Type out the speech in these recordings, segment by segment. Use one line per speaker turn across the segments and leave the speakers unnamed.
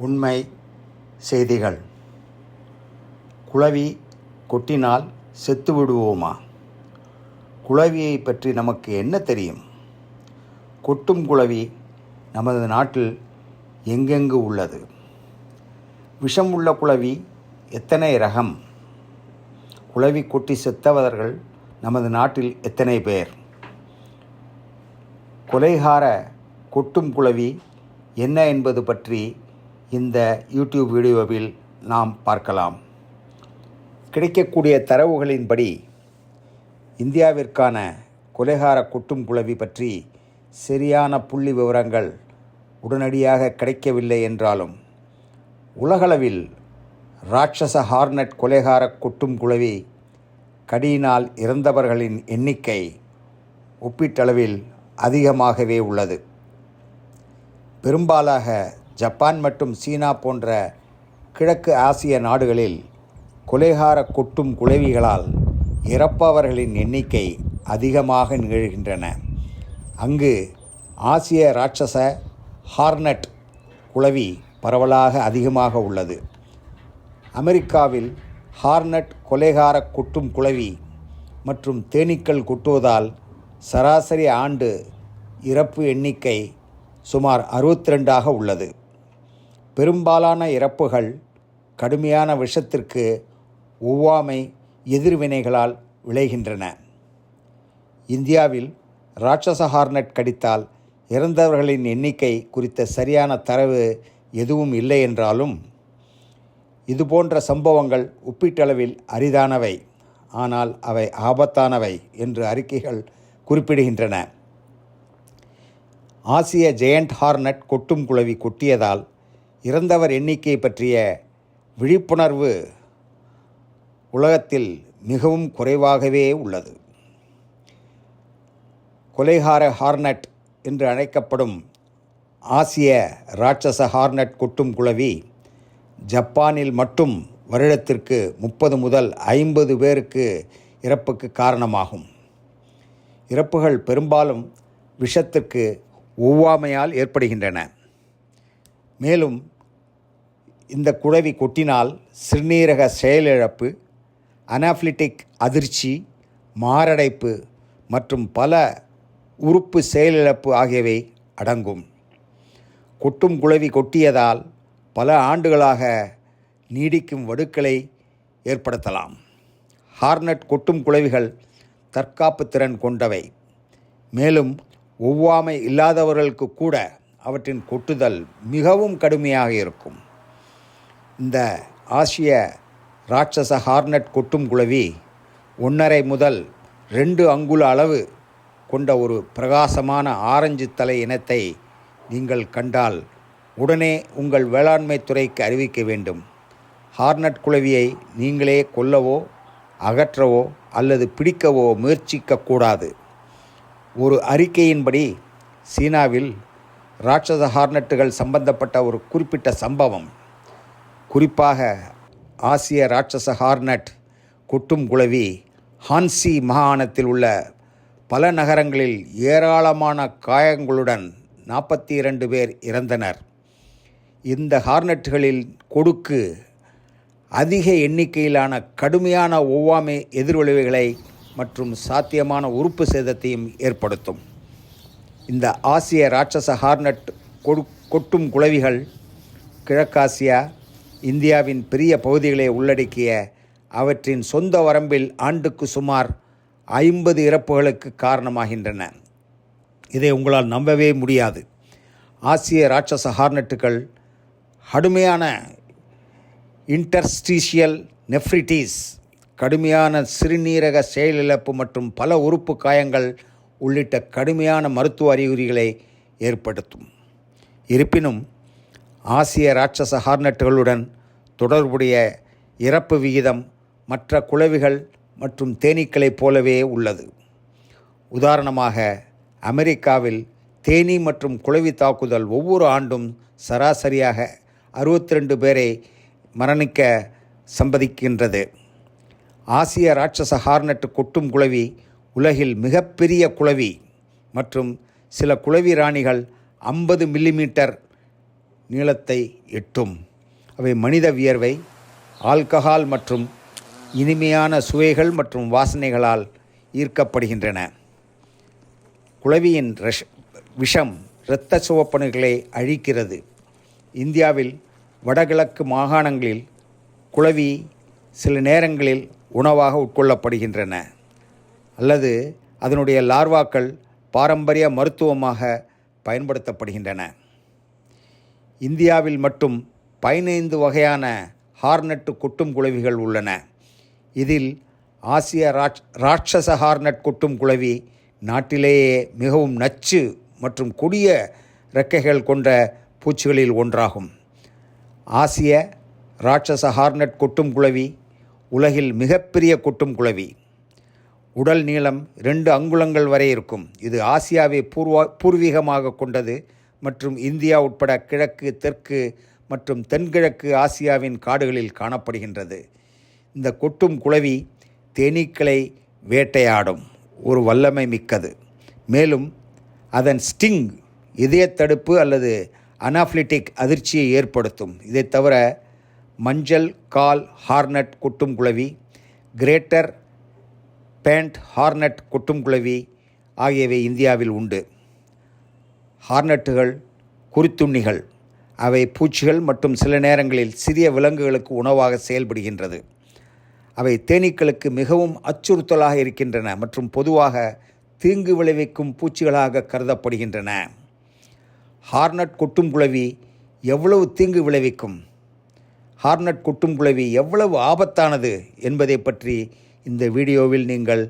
உண்மை செய்திகள். குளவி கொட்டினால் செத்து விடுவோமா? குளவியை பற்றி நமக்கு என்ன தெரியும்? கொட்டும் குளவி நமது நாட்டில் எங்கெங்கு உள்ளது? விஷம் உள்ள குளவி எத்தனை ரகம்? குளவி கொட்டி செத்தவர்கள் நமது நாட்டில் எத்தனை பேர்? கொலைகார கொட்டும் குளவி என்ன என்பது பற்றி இந்த யூடியூப் வீடியோவில் நாம் பார்க்கலாம். கிடைக்கக்கூடிய தரவுகளின்படி இந்தியாவிற்கான கொலைகார கொட்டும் குளவி பற்றி சரியான புள்ளி விவரங்கள் உடனடியாக கிடைக்கவில்லை என்றாலும் உலகளவில் ராட்சச ஹார்னட் கொலைகார கொட்டும் குளவி கடியினால் இறந்தவர்களின் எண்ணிக்கை ஒப்பீட்டளவில் அதிகமாகவே உள்ளது. பெரும்பாலாக ஜப்பான் மற்றும் சீனா போன்ற கிழக்கு ஆசிய நாடுகளில் கொலைகார கொட்டும் குளவிகளால் இறப்பவர்களின் எண்ணிக்கை அதிகமாக நிகழ்கின்றன. அங்கு ஆசிய ராட்சச ஹார்னட் குளவி பரவலாக அதிகமாக உள்ளது. அமெரிக்காவில் ஹார்னட் கொலைகார கொட்டும் குளவி மற்றும் தேனீக்கள் கொட்டுவதால் சராசரி ஆண்டு இறப்பு எண்ணிக்கை சுமார் 62 உள்ளது. பெரும்பாலான இறப்புகள் கடுமையான விஷத்திற்கு ஒவ்வாமை எதிர்வினைகளால் விளைகின்றன. இந்தியாவில் ராட்சச ஹார்னட் கடித்தால் இறந்தவர்களின் எண்ணிக்கை குறித்த சரியான தரவு எதுவும் இல்லை என்றாலும் இதுபோன்ற சம்பவங்கள் ஒப்பீட்டளவில் அரிதானவை, ஆனால் அவை ஆபத்தானவை என்று அறிக்கைகள் குறிப்பிடுகின்றன. ஆசிய ஜெயண்ட் ஹார்னட் கொட்டும் குளவி கொட்டியதால் இறந்தவர் எண்ணிக்கை பற்றிய விழிப்புணர்வு உலகத்தில் மிகவும் குறைவாகவே உள்ளது. கொலைகார ஹார்னட் என்று அழைக்கப்படும் ஆசிய ராட்சச ஹார்னட் கொட்டும் குளவி ஜப்பானில் மட்டும் வருடத்திற்கு 30 முதல் 50 பேருக்கு இறப்புக்கு காரணமாகும். இறப்புகள் பெரும்பாலும் விஷத்திற்கு ஒவ்வாமையால் ஏற்படுகின்றன. மேலும் இந்த குளவி கொட்டினால் சிறுநீரக செயலிழப்பு, அனாஃபிலிட்டிக் அதிர்ச்சி, மாரடைப்பு மற்றும் பல உறுப்பு செயலிழப்பு ஆகியவை அடங்கும். கொட்டும் குளவி கொட்டியதால் பல ஆண்டுகளாக நீடிக்கும் வடுக்களை ஏற்படுத்தலாம். ஹார்னட் கொட்டும் குளவிகள் தற்காப்பு திறன் கொண்டவை. மேலும் ஒவ்வாமை இல்லாதவர்களுக்கு கூட அவற்றின் கொட்டுதல் மிகவும் கடுமையாக இருக்கும். இந்த ஆசிய ராட்சச ஹார்னட் கொட்டும் குளவி 1.5 முதல் 2 அங்குல அளவு கொண்ட ஒரு பிரகாசமான ஆரஞ்சு தலை இனத்தை நீங்கள் கண்டால் உடனே உங்கள் வேளாண்மை துறைக்கு அறிவிக்க வேண்டும். ஹார்னட் குளவியை நீங்களே கொல்லவோ அகற்றவோ அல்லது பிடிக்கவோ முயற்சிக்கக்கூடாது. ஒரு அறிக்கையின்படி சீனாவில் ராட்சச ஹார்னட்டுகள் சம்பந்தப்பட்ட ஒரு குறிப்பிட்ட சம்பவம், குறிப்பாக ஆசிய ராட்சச ஹார்னட் கொட்டும் குளவி ஹான்சி மாகாணத்தில் உள்ள பல நகரங்களில் ஏராளமான காயங்களுடன் 42 பேர் இறந்தனர். இந்த ஹார்னட்டுகளில் கொடுக்கு அதிக எண்ணிக்கையிலான கடுமையான ஒவ்வாமை எதிர்விளைவுகளை மற்றும் சாத்தியமான உறுப்பு சேதத்தையும் ஏற்படுத்தும். இந்த ஆசிய ராட்சச ஹார்னட் கொட்டும் குளவிகள் கிழக்காசியா, இந்தியாவின் பெரிய பகுதிகளை உள்ளடக்கிய அவற்றின் சொந்த வரம்பில் ஆண்டுக்கு சுமார் 50 இறப்புகளுக்கு காரணமாகின்றன. இதை உங்களால் நம்பவே முடியாது. ஆசிய ராட்சச ஹார்னட்டுகள் கடுமையான இன்டர்ஸ்டீஷியல் நெஃப்ரிட்டிஸ், கடுமையான சிறுநீரக செயலிழப்பு மற்றும் பல உறுப்பு காயங்கள் உள்ளிட்ட கடுமையான மருத்துவ அறிகுறிகளை ஏற்படுத்தும். இருப்பினும் ஆசிய ராட்சச ஹார்னட்டுகளுடன் தொடர்புடைய இறப்பு விகிதம் மற்ற குளவிகள் மற்றும் தேனீக்களைப் போலவே உள்ளது. உதாரணமாக, அமெரிக்காவில் தேனீ மற்றும் குளவி தாக்குதல் ஒவ்வொரு ஆண்டும் சராசரியாக 62 பேரை மரணிக்க சம்பதிக்கின்றது. ஆசிய ராட்சச ஹார்னட் கொட்டும் குளவி உலகில் மிகப்பெரிய குளவி மற்றும் சில குளவி ராணிகள் 50 மில்லிமீட்டர் நீளத்தை எட்டும். அவை மனித வியர்வை, ஆல்கஹால் மற்றும் இனிமையான சுவைகள் மற்றும் வாசனைகளால் ஈர்க்கப்படுகின்றன. குளவியின் விஷம் இரத்த சிவப்பணுக்களை அழிக்கிறது. இந்தியாவில் வடகிழக்கு மாகாணங்களில் குளவி சில நேரங்களில் உணவாக உட்கொள்ளப்படுகின்றன அல்லது அதனுடைய லார்வாக்கள் பாரம்பரிய மருத்துவமாக பயன்படுத்தப்படுகின்றன. இந்தியாவில் மட்டும் 15 வகையான ஹார்னட் கொட்டும் குளவிகள் உள்ளன. இதில் ஆசிய ராட்சச ஹார்னட் கொட்டும் குளவி நாட்டிலேயே மிகவும் நச்சு மற்றும் கொடிய இறக்கைகள் கொண்ட பூச்சிகளில் ஒன்றாகும். ஆசிய ராட்சச ஹார்னட் கொட்டும் குளவி உலகில் மிகப்பெரிய கொட்டும் குளவி. உடல் நீளம் 2 அங்குலங்கள் வரை இருக்கும். இது ஆசியாவை பூர்வீகமாக கொண்டது மற்றும் இந்தியா உட்பட கிழக்கு, தெற்கு மற்றும் தென்கிழக்கு ஆசியாவின் காடுகளில் காணப்படுகின்றது. இந்த கொட்டும் குளவி தேனீக்களை வேட்டையாடும் ஒரு வல்லமை மிக்கது. மேலும் அதன் ஸ்டிங் இதயத்தடுப்பு அல்லது அனாஃபிலிட்டிக் அதிர்ச்சியை ஏற்படுத்தும். இதை தவிர மஞ்சள் கால் ஹார்னட் கொட்டும் குளவி, கிரேட்டர் பேண்ட் ஹார்னட் கொட்டும் குளவி ஆகியவை இந்தியாவில் உண்டு. ஹார்னட்டுகள் குருத்துண்ணிகள். அவை பூச்சிகள் மற்றும் சில நேரங்களில் சிறிய விலங்குகளுக்கு உணவாக செயல்படுகின்றது. அவை தேனீக்களுக்கு மிகவும் அச்சுறுத்தலாக இருக்கின்றன மற்றும் பொதுவாக தீங்கு விளைவிக்கும் பூச்சிகளாக கருதப்படுகின்றன. ஹார்னட் கொட்டும் குளவி எவ்வளவு தீங்கு விளைவிக்கும், ஹார்னட் கொட்டும் குளவி எவ்வளவு ஆபத்தானது என்பதை பற்றி இந்த வீடியோவில் நீங்கள்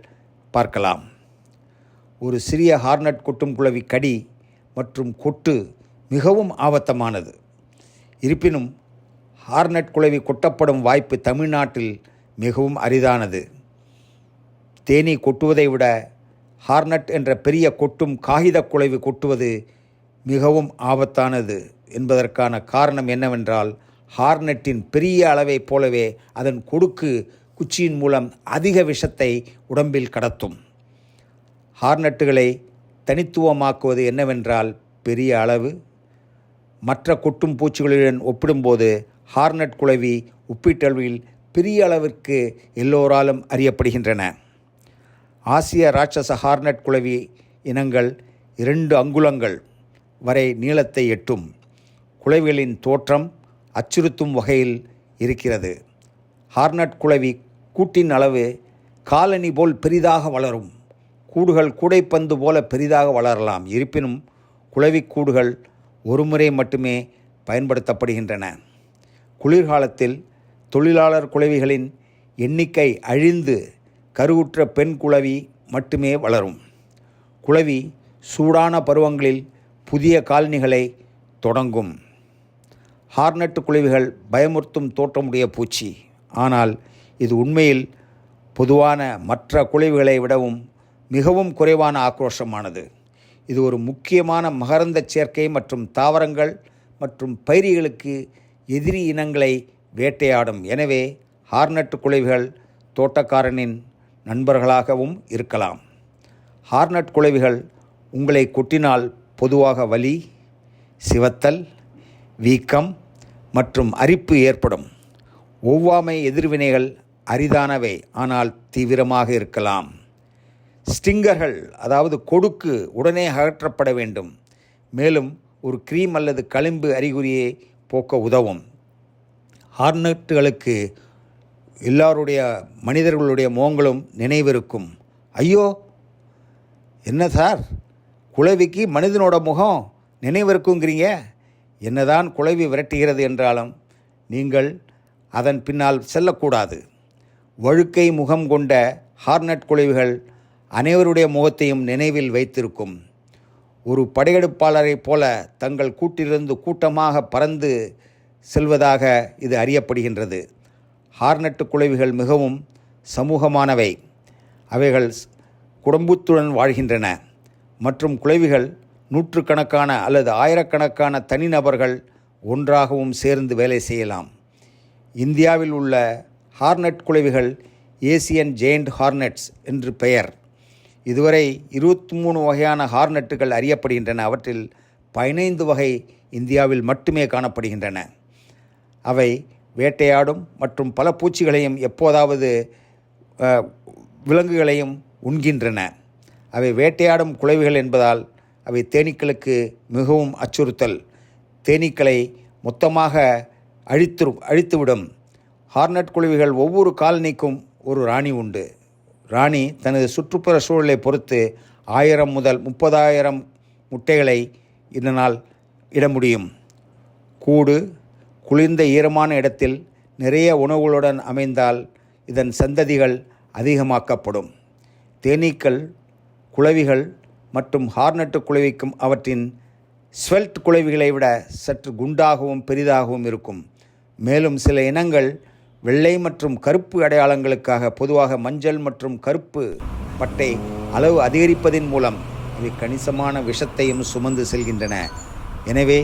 பார்க்கலாம். ஒரு சிறிய ஹார்னட் கொட்டும் குளவி கடி மற்றும் கொட்டு மிகவும் ஆபத்தானது. இருப்பினும் ஹார்னட் குளவி கொட்டப்படும் வாய்ப்பு தமிழ்நாட்டில் மிகவும் அரிதானது. தேனீ கொட்டுவதை விட ஹார்னட் என்ற பெரிய கொட்டும் காகித குளவி கொட்டுவது மிகவும் ஆபத்தானது என்பதற்கான காரணம் என்னவென்றால், ஹார்னட்டின் பெரிய அளவைப் போலவே அதன் கொடுக்கு குச்சியின் மூலம் அதிக விஷத்தை உடம்பில் கடத்தும். ஹார்னட்டுகளை தனித்துவமாக்குவது என்னவென்றால் பெரிய அளவு. மற்ற கொட்டும் பூச்சிகளுடன் ஒப்பிடும்போது ஹார்னட் குளவி ஒப்பீட்டளவில் பெரிய அளவிற்கு எல்லோராலும் அறியப்படுகின்றன. ஆசிய ராட்சச ஹார்னட் குளவி இனங்கள் 2 அங்குலங்கள் வரை நீளத்தை எட்டும். குளவிகளின் தோற்றம் அச்சுறுத்தும் வகையில் இருக்கிறது. ஹார்னட் குளவி கூட்டின் அளவு காலனி போல் பெரிதாக வளரும். கூடுகள் கூடைப்பந்து போல பெரிதாக வளரலாம். இருப்பினும் குளவி கூடுகள் ஒரு முறை மட்டுமே பயன்படுத்தப்படுகின்றன. குளிர்காலத்தில் தொழிலாளர் குளவிகளின் எண்ணிக்கை அழிந்து கருவுற்ற பெண் குளவி மட்டுமே வளரும். குளவி சூடான பருவங்களில் புதிய காலனிகளை தொடங்கும். ஹார்னட் குளவிகள் பயமுறுத்தும் தோற்றமுடைய பூச்சி. ஆனால் இது உண்மையில் பொதுவான மற்ற குளவிகளை விடவும் மிகவும் குறைவான ஆக்ரோஷமானது. இது ஒரு முக்கியமான மகரந்த சேர்க்கை மற்றும் தாவரங்கள் மற்றும் பயிர்களுக்கு எதிரி இனங்களை வேட்டையாடும். எனவே ஹார்னட் குளவிகள் தோட்டக்காரனின் நண்பர்களாகவும் இருக்கலாம். ஹார்னட் குளவிகள் உங்களை கொட்டினால் பொதுவாக வலி, சிவத்தல், வீக்கம் மற்றும் அரிப்பு ஏற்படும். ஒவ்வாமை எதிர்வினைகள் அரிதானவை ஆனால் தீவிரமாக இருக்கலாம். ஸ்டிங்கர்கள் அதாவது கொடுக்கு உடனே அகற்றப்பட வேண்டும். மேலும் ஒரு கிரீம் அல்லது களிம்பு அறிகுறியை போக்க உதவும். ஹார்னட்டுகளுக்கு எல்லாருடைய மனிதர்களுடைய முகங்களும் நினைவிருக்கும். ஐயோ, என்ன சார், குளவிக்கு மனிதனோட முகம் நினைவிருக்குங்கிறீங்க? என்னதான் குளவி விரட்டுகிறது என்றாலும் நீங்கள் அதன் பின்னால் செல்லக்கூடாது. வழுக்கை முகம் கொண்ட ஹார்னட் குளவிகள் அனைவருடைய முகத்தையும் நினைவில் வைத்திருக்கும். ஒரு படையெடுப்பாளரைப் போல தங்கள் கூட்டிலிருந்து கூட்டமாக பறந்து செல்வதாக இது அறியப்படுகின்றது. ஹார்னட் குளவிகள் மிகவும் சமூகமானவை. அவைகள் குடும்பத்துடன் வாழ்கின்றன மற்றும் குளவிகள் நூற்றுக்கணக்கான அல்லது ஆயிரக்கணக்கான தனிநபர்கள் ஒன்றாகவும் சேர்ந்து வேலை செய்யலாம். இந்தியாவில் உள்ள ஹார்னட் குளவிகள் ஏசியன் ஜெயண்ட் ஹார்னட்ஸ் என்று பெயர். இதுவரை 23 வகையான ஹார்னட்டுகள் அறியப்படுகின்றன. அவற்றில் 15 வகை இந்தியாவில் மட்டுமே காணப்படுகின்றன. அவை வேட்டையாடும் மற்றும் பல பூச்சிகளையும் எப்போதாவது விலங்குகளையும் உண்கின்றன. அவை வேட்டையாடும் குளவிகள் என்பதால் அவை தேனீக்களுக்கு மிகவும் அச்சுறுத்தல். தேனீக்களை மொத்தமாக அழித்துவிடும். ஹார்னட் குளவிகள் ஒவ்வொரு காலனிக்கும் ஒரு ராணி உண்டு. ராணி தனது சுற்றுப்புற சூழலை பொறுத்து 1000 முதல் 30,000 முட்டைகளை இதனால் இட முடியும். கூடு குளிர்ந்த ஈரமான இடத்தில் நிறைய உணவுகளுடன் அமைந்தால் இதன் சந்ததிகள் அதிகமாக்கப்படும். தேனீக்கள் குளவிகள் மற்றும் ஹார்னட்டு குளவிக்கும் அவற்றின் ஸ்வெல்ட் குளவிகளை விட சற்று குண்டாகவும் பெரிதாகவும் இருக்கும். மேலும் சில இனங்கள் வெள்ளை மற்றும் கருப்பு அடையாளங்களுக்காக பொதுவாக மஞ்சள் மற்றும் கருப்பு பட்டை அளவு அதிகரிப்பதின் மூலம் இவை கணிசமான விஷத்தையும் சுமந்து செல்கின்றன. எனவே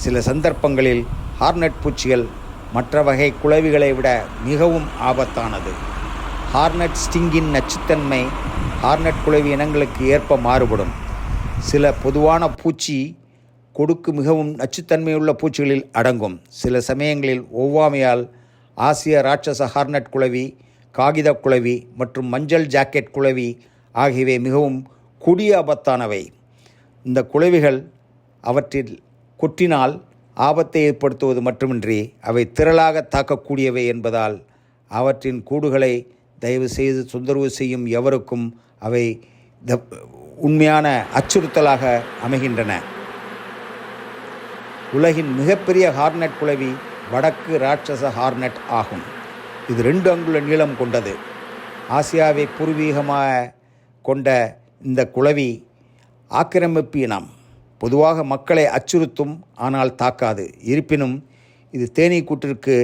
சில சந்தர்ப்பங்களில் ஹார்னட் பூச்சிகள் மற்ற வகை குளவிகளை விட மிகவும் ஆபத்தானது. ஹார்னட் ஸ்டிங்கின் நச்சுத்தன்மை ஹார்னட் குளவி இனங்களுக்கு ஏற்ப மாறுபடும். சில பொதுவான பூச்சி கொடுக்கு மிகவும் நச்சுத்தன்மையுள்ள பூச்சிகளில் அடங்கும். சில சமயங்களில் ஒவ்வாமையால் ஆசிய ராட்சச ஹார்னட் குளவி, காகித குளவி மற்றும் மஞ்சள் ஜாக்கெட் குளவி ஆகியவை மிகவும் கொடிய ஆபத்தானவை. இந்த குளவிகள் அவற்றில் கொட்டினால் ஆபத்தை ஏற்படுத்துவது மட்டுமின்றி அவை திரளாக தாக்கக்கூடியவை என்பதால் அவற்றின் கூடுகளை தயவு செய்து தொந்தரவு செய்யும் எவருக்கும் அவை உண்மையான அச்சுறுத்தலாக அமைகின்றன. உலகின் மிகப்பெரிய ஹார்னட் குளவி வடக்கு ராட்சச ஹார்னட் ஆகும். இது 2 அங்குல நீளம் கொண்டது. ஆசியாவை பூர்வீகமாக கொண்ட இந்த குளவி ஆக்கிரமிப்பு இனம். பொதுவாக மக்களை அச்சுறுத்தும், ஆனால் தாக்காது. இருப்பினும் இது தேனீக்கூட்டிற்கு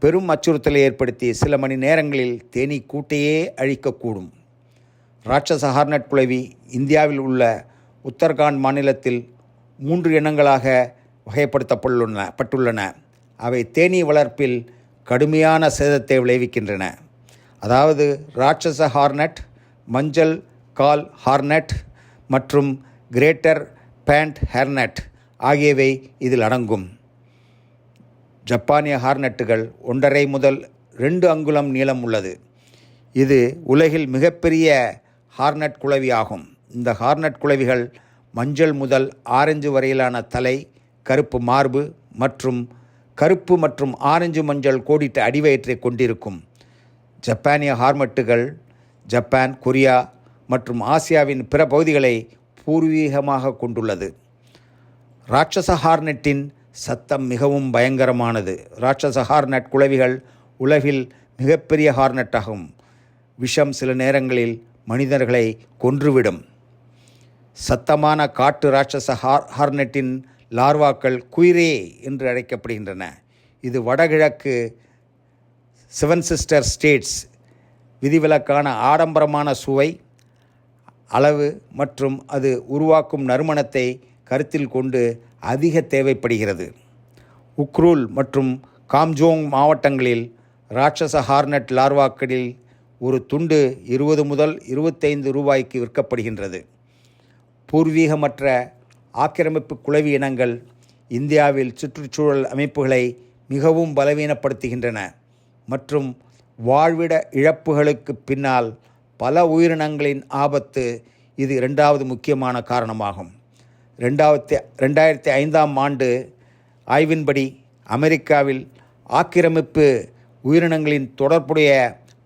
பெரும் அச்சுறுத்தலை ஏற்படுத்தி சில மணி நேரங்களில் தேனீக்கூட்டையே அழிக்கக்கூடும். ராட்சச ஹார்னட் குளவி இந்தியாவில் உள்ள உத்தரகாண்ட் மாநிலத்தில் 3 இனங்களாக வகைப்படுத்தப்பட்டுள்ளன. அவை தேனீ வளர்ப்பில் கடுமையான சேதத்தை விளைவிக்கின்றன. அதாவது ராட்சச ஹார்னட், மஞ்சள் கால் ஹார்னட் மற்றும் கிரேட்டர் பேண்ட் ஹார்னட் ஆகியவை இதில் அடங்கும். ஜப்பானிய ஹார்னட்டுகள் 1.5 முதல் 2 அங்குலம் நீளம் உள்ளது. இது உலகில் மிகப்பெரிய ஹார்னட் குளவி ஆகும். இந்த ஹார்னட் குளவிகள் மஞ்சள் முதல் ஆரஞ்சு வரையிலான தலை, கருப்பு மார்பு மற்றும் கருப்பு மற்றும் ஆரஞ்சு மஞ்சள் கோடிட்ட அடிவயிற்றை கொண்டிருக்கும். ஜப்பானிய ஹார்னட்டுகள் ஜப்பான், கொரியா மற்றும் ஆசியாவின் பிற பகுதிகளை பூர்வீகமாக கொண்டுள்ளது. ராட்சச ஹார்னட்டின் சத்தம் மிகவும் பயங்கரமானது. ராட்சச ஹார்னட் குளவிகள் உலகில் மிகப்பெரிய ஹார்னட் ஆகும். விஷம் சில நேரங்களில் மனிதர்களை கொன்றுவிடும். சத்தமான காட்டு ராட்சச ஹார்னட்டின் லார்வாக்கள் குயிரே என்று அழைக்கப்படுகின்றன. இது வடகிழக்கு 7 சிஸ்டர் ஸ்டேட்ஸ் விதிவிலக்கான ஆடம்பரமான சுவை, அளவு மற்றும் அது உருவாக்கும் நறுமணத்தை கருத்தில் கொண்டு அதிக தேவைப்படுகிறது. உக்ரூல் மற்றும் காம்ஜோங் மாவட்டங்களில் ராட்சச ஹார்னட் லார்வாக்களில் ஒரு துண்டு 20 முதல் 25 ரூபாய்க்கு விற்கப்படுகின்றது. பூர்வீகமற்ற ஆக்கிரமிப்பு குளவி இனங்கள் இந்தியாவில் சுற்றுச்சூழல் அமைப்புகளை மிகவும் பலவீனப்படுத்துகின்றன மற்றும் வாழ்விட இழப்புகளுக்கு பின்னால் பல உயிரினங்களின் ஆபத்து இது 2வது முக்கியமான காரணமாகும். 2005ஆம் ஆண்டு ஆய்வின்படி அமெரிக்காவில் ஆக்கிரமிப்பு உயிரினங்களின் தொடர்புடைய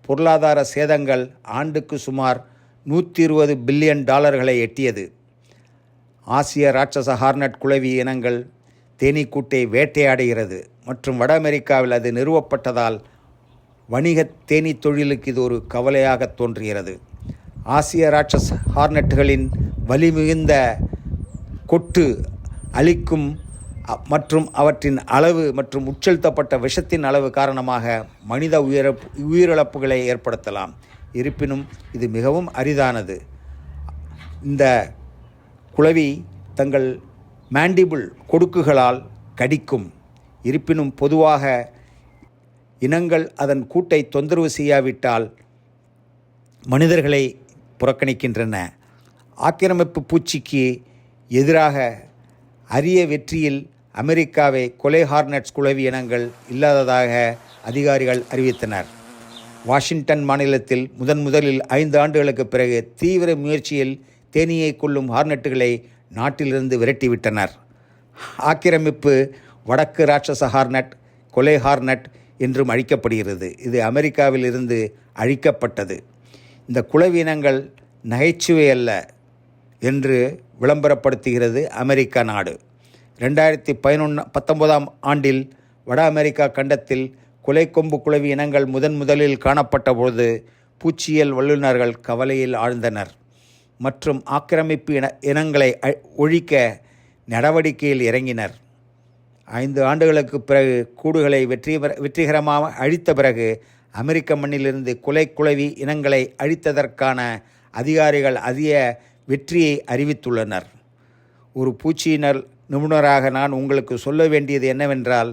பொருளாதார சேதங்கள் ஆண்டுக்கு சுமார் $120 பில்லியன் எட்டியது. ஆசிய ராட்சச ஹார்னட் குளவி இனங்கள் தேனீக்கூட்டை வேட்டையாடுகிறது மற்றும் வட அமெரிக்காவில் அது நிறுவப்பட்டதால் வணிக தேனீ தொழிலுக்கு இது ஒரு கவலையாக தோன்றுகிறது. ஆசிய ராட்சச ஹார்னட்டுகளின் வலிமிகுந்த கொட்டு அளிக்கும் மற்றும் அவற்றின் அளவு மற்றும் உட்செலுத்தப்பட்ட விஷத்தின் அளவு காரணமாக மனித உயிரிழப்புகளை ஏற்படுத்தலாம். இருப்பினும் இது மிகவும் அரிதானது. இந்த குளவி தங்கள் மாண்டிபிள் கொடுக்குகளால் கடிக்கும். இருப்பினும் பொதுவாக இனங்கள் அதன் கூட்டை தொந்தரவு செய்யாவிட்டால் மனிதர்களை புறக்கணிக்கின்றன. ஆக்கிரமிப்பு பூச்சிக்கு எதிராக அரிய வெற்றியில் அமெரிக்காவை கொலை ஹார்னட்ஸ் குளவி இனங்கள் இல்லாததாக அதிகாரிகள் அறிவித்தனர். வாஷிங்டன் மாநிலத்தில் முதலில் 5 ஆண்டுகளுக்கு பிறகு தீவிர முயற்சியில் தேனீயை கொல்லும் ஹார்னட்டுகளை நாட்டிலிருந்து விரட்டிவிட்டனர். ஆக்கிரமிப்பு வடக்கு ராட்சச ஹார்னட், கொலை ஹார்னட் என்றும் அழைக்கப்படுகிறது. இது அமெரிக்காவில் இருந்து அழிக்கப்பட்டது. இந்த குளவி இனங்கள் நகைச்சுவை அல்ல என்று விளம்பரப்படுத்துகிறது அமெரிக்க நாடு. 2019 ஆண்டில் வட அமெரிக்கா கண்டத்தில் கொலைக்கொம்பு குளவி இனங்கள் முதலில் காணப்பட்ட பொழுது பூச்சியியல் வல்லுநர்கள் கவலையில் ஆழ்ந்தனர் மற்றும் ஆக்கிரமிப்பு இனங்களை ஒழிக்க நடவடிக்கையில் இறங்கினர். 5 ஆண்டுகளுக்கு பிறகு கூடுகளை வெற்றிகரமாக அழித்த பிறகு அமெரிக்க மண்ணிலிருந்து குளவி இனங்களை அழித்ததற்கான அதிகாரிகள் அதிக வெற்றியை அறிவித்துள்ளனர். ஒரு பூச்சியினர் நிபுணராக நான் உங்களுக்கு சொல்ல வேண்டியது என்னவென்றால்,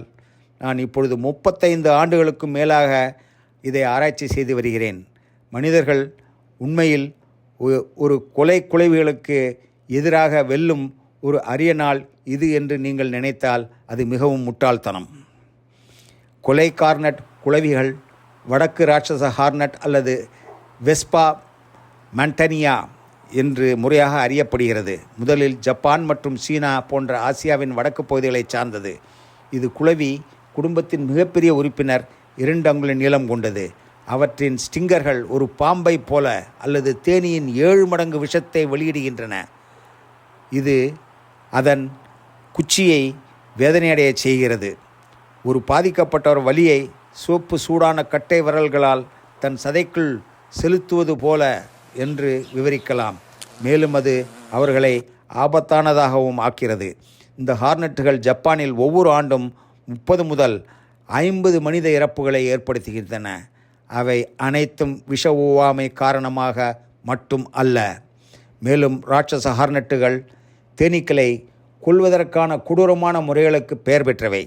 நான் இப்பொழுது 35 ஆண்டுகளுக்கும் மேலாக இதை ஆராய்ச்சி செய்து வருகிறேன். மனிதர்கள் உண்மையில் ஒரு குளவிகளுக்கு எதிராக வெல்லும் ஒரு அரிய நாள் இது என்று நீங்கள் நினைத்தால் அது மிகவும் முட்டாள்தனம். கொலை ஹார்னட் குளவிகள் வடக்கு ராட்சச ஹார்னட் அல்லது வெஸ்பா மண்டனியா என்று முறையாக அறியப்படுகிறது. முதலில் ஜப்பான் மற்றும் சீனா போன்ற ஆசியாவின் வடக்கு பகுதிகளை சார்ந்தது. இது குளவி குடும்பத்தின் மிகப்பெரிய உறுப்பினர். 2 அங்குல நீளம் கொண்டது. அவற்றின் ஸ்டிங்கர்கள் ஒரு பாம்பை போல அல்லது தேனீயின் 7 மடங்கு விஷத்தை வெளியிடுகின்றன. இது அதன் குச்சியை வேதனையடைய செய்கிறது. ஒரு பாதிக்கப்பட்டவர் வலியை சிவப்பு சூடான கட்டை விரல்களால் தன் சதைக்குள் செலுத்துவது போல என்று விவரிக்கலாம். மேலும் அது அவர்களை ஆபத்தானதாகவும் ஆக்கிறது. இந்த ஹார்னட்டுகள் ஜப்பானில் ஒவ்வொரு ஆண்டும் 30 முதல் 50 மனித இறப்புகளை ஏற்படுத்துகின்றன. அவை அனைத்தும் விஷ ஒவ்வாமை காரணமாக மட்டும் அல்ல. மேலும் ராட்சச ஹார்னட்டுகள் தேனீக்களை கொல்வதற்கான கொடூரமான முறைகளுக்கு பெயர் பெற்றவை.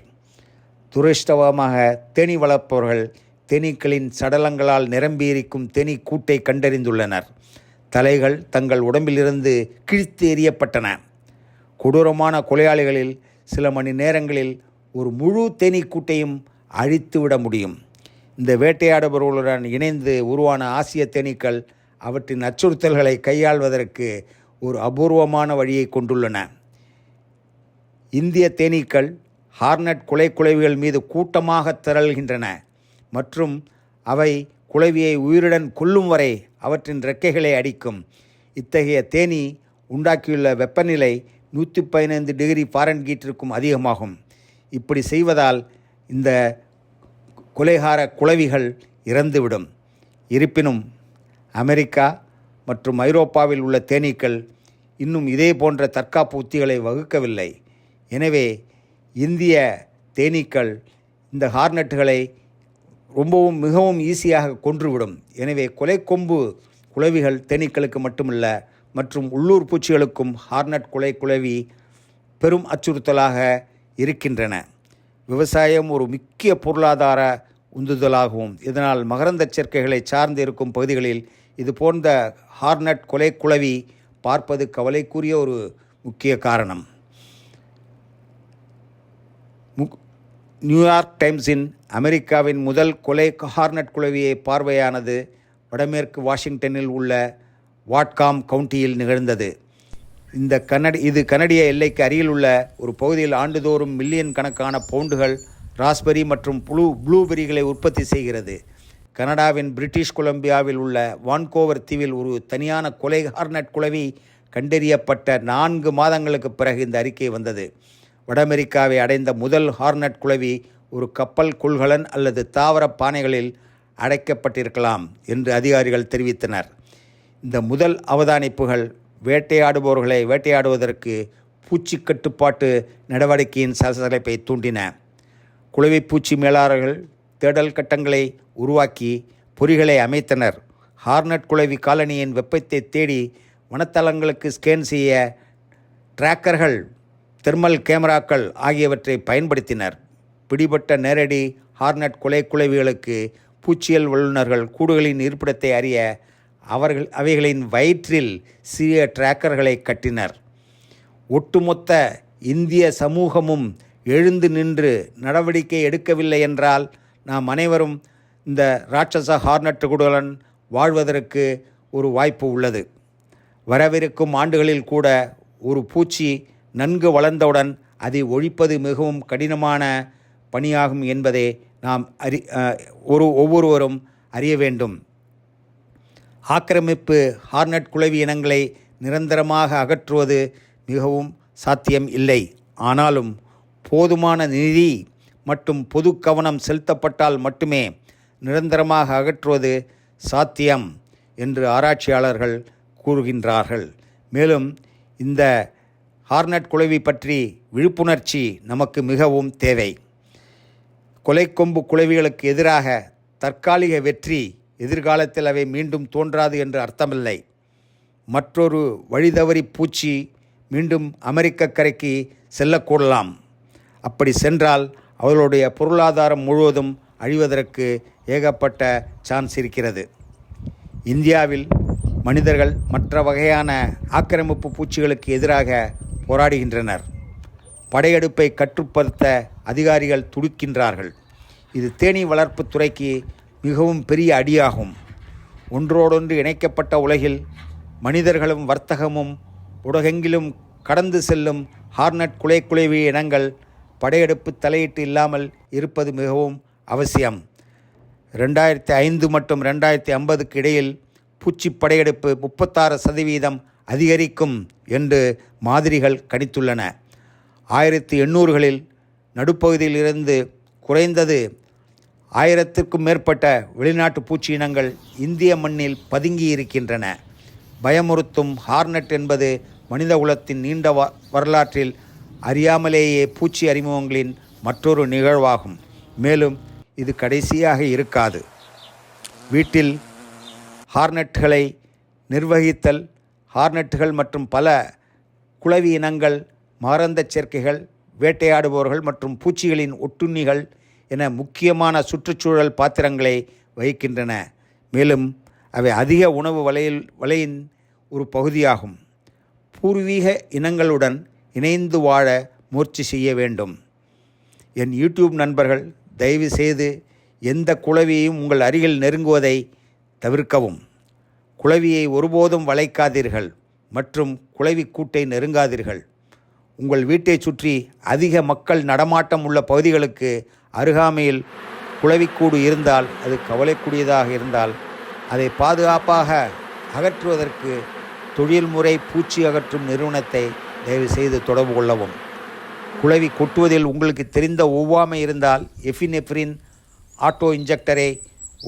துரதிர்ஷ்டவசமாக தேனீ வளர்ப்பவர்கள் தேனீக்களின் சடலங்களால் நிரம்பியிருக்கும் தேனீ கூட்டை கண்டறிந்துள்ளனர். தலைகள் தங்கள் உடம்பிலிருந்து கிழித்து எறியப்பட்டன. கொடூரமான கொலையாளிகளில் சில மணி நேரங்களில் ஒரு முழு தேனீ கூட்டையும் அழித்துவிட முடியும். இந்த வேட்டையாடுபவர்களுடன் இணைந்து உருவான ஆசிய தேனீக்கள் அவற்றின் அச்சுறுத்தல்களை கையாள்வதற்கு ஒரு அபூர்வமான வழியை கொண்டுள்ளன. இந்திய தேனீக்கள் ஹார்னட் குளவிகள் மீது கூட்டமாக திரள்கின்றன மற்றும் அவை குளவியை உயிருடன் கொல்லும் வரை அவற்றின் இறக்கைகளை அடிக்கும். இத்தகைய தேனீ உண்டாக்கியுள்ள வெப்பநிலை 115 டிகிரி ஃபாரன்ஹீட்டிற்கும் அதிகமாகும். இப்படி செய்வதால் இந்த கொலைகார குளவிகள் இறந்துவிடும். இருப்பினும் அமெரிக்கா மற்றும் ஐரோப்பாவில் உள்ள தேனீக்கள் இன்னும் இதே போன்ற தற்காப்பு உத்திகளை வகுக்கவில்லை. எனவே இந்திய தேனீக்கள் இந்த ஹார்னட்டுகளை மிகவும் ஈஸியாக கொன்றுவிடும். எனவே கொலைக்கொம்பு குளவிகள் தேனீக்களுக்கு மட்டுமல்ல மற்றும் உள்ளூர் பூச்சிகளுக்கும் ஹார்னட் குளவி பெரும் அச்சுறுத்தலாக இருக்கின்றன. விவசாயம் ஒரு முக்கிய பொருளாதார உந்துதலாகவும் இதனால் மகரந்த சேர்க்கைகளை சார்ந்து இருக்கும் பகுதிகளில் இது போன்ற ஹார்னட் குளவி பார்ப்பது கவலைக்குரிய ஒரு முக்கிய காரணம். நியூயார்க் டைம்ஸின் அமெரிக்காவின் முதல் ஹார்னட் குளவியை பார்வையானது வடமேற்கு வாஷிங்டனில் உள்ள வாட்காம் கவுண்டியில் நிகழ்ந்தது. இது கனடிய எல்லைக்கு அருகில் உள்ள ஒரு பகுதியில் ஆண்டுதோறும் மில்லியன் கணக்கான பவுண்டுகள் ராஸ்பெரி மற்றும் ப்ளூபெரிகளை உற்பத்தி செய்கிறது. கனடாவின் பிரிட்டிஷ் கொலம்பியாவில் உள்ள வான்கோவர் தீவில் ஒரு தனியான ஹார்னட் குளவி கண்டறியப்பட்ட 4 மாதங்களுக்கு பிறகு இந்த அறிக்கை வந்தது. வட அமெரிக்காவை அடைந்த முதல் ஹார்னட் குளவி ஒரு கப்பல் கொள்கலன் அல்லது தாவர பானைகளில் அடைக்கப்பட்டிருக்கலாம் என்று அதிகாரிகள் தெரிவித்தனர். இந்த முதல் அவதானிப்புகள் வேட்டையாடுபவர்களை வேட்டையாடுவதற்கு பூச்சி கட்டுப்பாட்டு நடவடிக்கையின் சலசலப்பை தூண்டின. குளவிப்பூச்சி மேலாளர்கள் தேடல் கட்டங்களை உருவாக்கி பொறிகளை அமைத்தனர். ஹார்னட் குளவி காலனியின் வெப்பத்தை தேடி வனத்தளங்களுக்கு ஸ்கேன் செய்ய டிராக்கர்கள், தெர்மல் கேமராக்கள் ஆகியவற்றை பயன்படுத்தினர். பிடிபட்ட நேரடி ஹார்னட் குளவிகளுக்கு பூச்சியியல் வல்லுநர்கள் கூடுகளின் இருப்பிடத்தை அறிய அவைகளின் வயிற்றில் சிறிய டிராக்கர்களை கட்டினர். ஒட்டுமொத்த இந்திய சமூகமும் எழுந்து நின்று நடவடிக்கை எடுக்கவில்லை என்றால் நாம் அனைவரும் இந்த ராட்சச ஹார்னட்டுகளுடன் வாழ்வதற்கு ஒரு வாய்ப்பு உள்ளது. வரவிருக்கும் ஆண்டுகளில் கூட ஒரு பூச்சி நன்கு வளர்ந்தவுடன் அதை ஒழிப்பது மிகவும் கடினமான பணியாகும் என்பதை நாம் ஒவ்வொருவரும் அறிய வேண்டும். ஆக்கிரமிப்பு ஹார்னட் குளவி இனங்களை நிரந்தரமாக அகற்றுவது மிகவும் சாத்தியம் இல்லை. ஆனாலும் போதுமான நிதி மற்றும் பொது கவனம் செலுத்தப்பட்டால் மட்டுமே நிரந்தரமாக அகற்றுவது சாத்தியம் என்று ஆராய்ச்சியாளர்கள் கூறுகின்றார்கள். மேலும் இந்த ஹார்னட் குளவி பற்றி விழிப்புணர்ச்சி நமக்கு மிகவும் தேவை. கொலைக்கொம்பு குளவிகளுக்கு எதிராக தற்காலிக வெற்றி எதிர்காலத்தில் அவை மீண்டும் தோன்றாது என்று அர்த்தமில்லை. மற்றொரு வழிதவறி பூச்சி மீண்டும் அமெரிக்க கரைக்கு செல்லக்கூடலாம். அப்படி சென்றால் அவர்களுடைய பொருளாதாரம் முழுவதும் அழிவதற்கு ஏகப்பட்ட சான்ஸ் இருக்கிறது. இந்தியாவில் மனிதர்கள் மற்ற வகையான ஆக்கிரமிப்பு பூச்சிகளுக்கு எதிராக போராடுகின்றனர். படையெடுப்பை கட்டுப்படுத்த அதிகாரிகள் துடிக்கின்றார்கள். இது தேனீ வளர்ப்பு துறைக்கு மிகவும் பெரிய அடியாகும். ஒன்றோடொன்று இணைக்கப்பட்ட உலகில் மனிதர்களும் வர்த்தகமும் உலகெங்கிலும் கடந்து செல்லும் ஹார்னட் குளவி இனங்கள் படையெடுப்பு தலையீட்டு இல்லாமல் இருப்பது மிகவும் அவசியம். 2005 மற்றும் 2050க்கு இடையில் பூச்சி படையெடுப்பு 36% அதிகரிக்கும் என்று மாதிரிகள் கணித்துள்ளன. 1800களில் நடுப்பகுதியில் இருந்து குறைந்தது 1000க்கும் மேற்பட்ட வெளிநாட்டு பூச்சி இனங்கள் இந்திய மண்ணில் பதுங்கி இருக்கின்றன. பயமுறுத்தும் ஹார்னட் என்பது மனிதகுலத்தின் நீண்ட வரலாற்றில் அறியாமலேயே பூச்சி அறிமுகங்களின் மற்றொரு நிகழ்வாகும். மேலும் இது கடைசியாக இருக்காது. வீட்டில் ஹார்னட்டுகளை நிர்வகித்தல், ஹார்னட்டுகள் மற்றும் பல குளவி இனங்கள், மகரந்த சேர்க்கைகள், வேட்டையாடுபவர்கள் மற்றும் பூச்சிகளின் ஒட்டுண்ணிகள் என முக்கியமான சுற்றுச்சூழல் பாத்திரங்களை வகிக்கின்றன. மேலும் அவை அதிக உணவு வலையின் ஒரு பகுதியாகும். பூர்வீக இனங்களுடன் இணைந்து வாழ முயற்சி செய்ய வேண்டும். என் யூடியூப் நண்பர்கள், தயவு செய்து எந்த குளவியையும் உங்கள் அருகில் நெருங்குவதை தவிர்க்கவும். குளவியை ஒருபோதும் வளைக்காதீர்கள் மற்றும் குளவி கூட்டை நெருங்காதீர்கள். உங்கள் வீட்டை சுற்றி அதிக மக்கள் நடமாட்டம் உள்ள பகுதிகளுக்கு அருகாமையில் குளவிக்கூடு இருந்தால், அது கவலைக்குரியதாக இருந்தால், அதை பாதுகாப்பாக அகற்றுவதற்கு தொழில்முறை பூச்சி அகற்றும் நிறுவனத்தை தயவுசெய்து தொடர்பு கொள்ளவும். குளவி கொட்டுவதில் உங்களுக்கு தெரிந்த ஒவ்வாமை இருந்தால் எஃபினெஃப்ரின் ஆட்டோ இன்ஜெக்டரை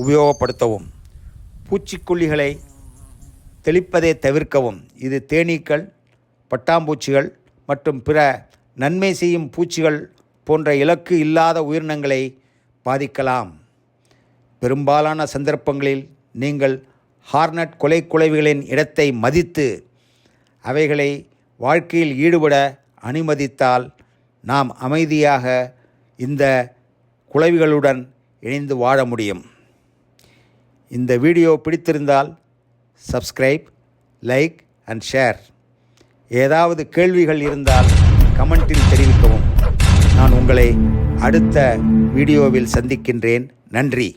உபயோகப்படுத்தவும். பூச்சிக்கொல்லிகளை தெளிப்பதை தவிர்க்கவும். இது தேனீக்கள், பட்டாம்பூச்சிகள் மற்றும் பிற நன்மை செய்யும் பூச்சிகள் போன்ற இலக்கு இல்லாத உயிரினங்களை பாதிக்கலாம். பெரும்பாலான சந்தர்ப்பங்களில் நீங்கள் ஹார்னட் குளவிகளின் இடத்தை மதித்து அவைகளை வாழ்க்கையில் ஈடுபட அனுமதித்தால் நாம் அமைதியாக இந்த குளவிகளுடன் இணைந்து வாழ முடியும். இந்த வீடியோ பிடித்திருந்தால் சப்ஸ்கிரைப், லைக் அண்ட் ஷேர். ஏதாவது கேள்விகள் இருந்தால் கமெண்டில் தெரிவிக்கவும். நான் உங்களை அடுத்த வீடியோவில் சந்திக்கின்றேன். நன்றி.